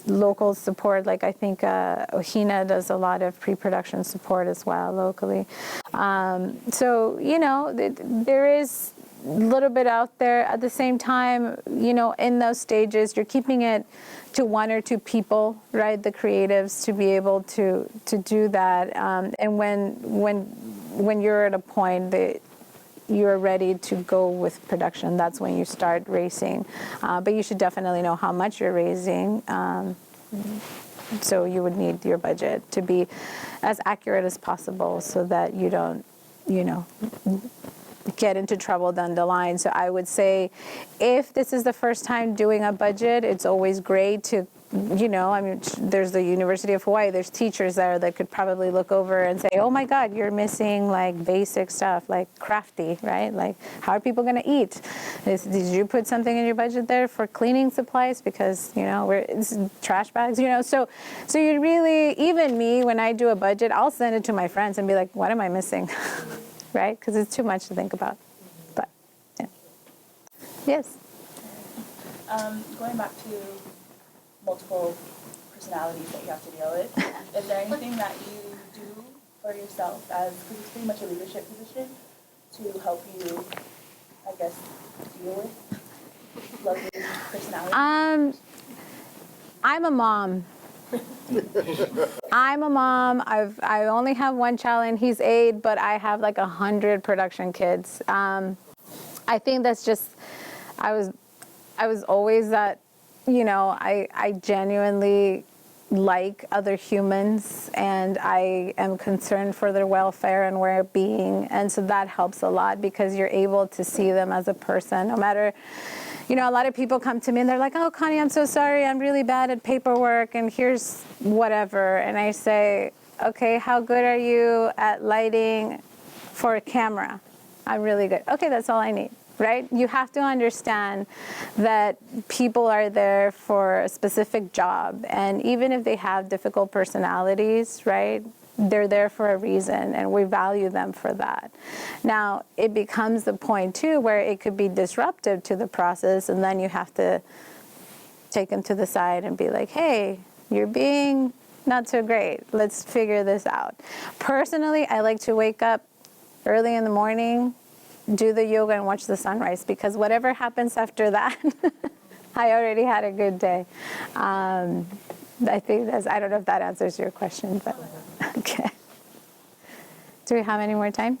local support, like I think Ohina does a lot of pre-production support as well locally. So, there is little bit out there. At the same time, in those stages, you're keeping it to 1 or 2 people, right? The creatives to be able to do that. And when you're at a point that you're ready to go with production, that's when you start racing. But you should definitely know how much you're raising. So you would need your budget to be as accurate as possible so that you don't, get into trouble down the line. So I would say if this is the first time doing a budget, it's always great to, there's the University of Hawaii, there's teachers there that could probably look over and say, oh my God, you're missing like basic stuff, like crafty, right? Like how are people gonna eat? Did you put something in your budget there for cleaning supplies? Because, it's trash bags, so you really, even me, when I do a budget, I'll send it to my friends and be like, what am I missing? Right? Because it's too much to think about. But, yeah. Yes? Going back to multiple personalities that you have to deal with, is there anything that you do for yourself, because it's pretty much a leadership position, to help you, I guess, deal with lovely personalities? I'm a mom. I'm a mom. I only have 1 child and he's 8, but I have like 100 production kids. I think that's just, I was always that, I genuinely like other humans and I am concerned for their welfare and well-being. And so that helps a lot because you're able to see them as a person, no matter. A lot of people come to me and they're like, oh, Connie, I'm so sorry. I'm really bad at paperwork and here's whatever. And I say, okay, how good are you at lighting for a camera? I'm really good. Okay, that's all I need, right? You have to understand that people are there for a specific job. And even if they have difficult personalities, right? They're there for a reason and we value them for that. Now, it becomes the point too where it could be disruptive to the process and then you have to take them to the side and be like, hey, you're being not so great. Let's figure this out. Personally, I like to wake up early in the morning, do the yoga and watch the sunrise because whatever happens after that, I already had a good day. I think I don't know if that answers your question, but okay. Do we have any more time?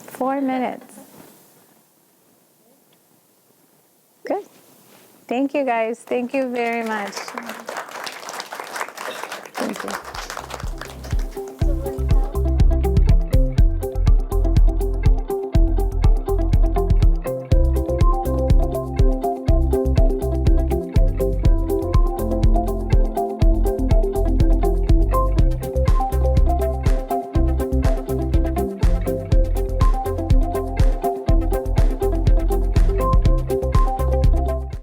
4 minutes. Good. Thank you, guys. Thank you very much. Thank you.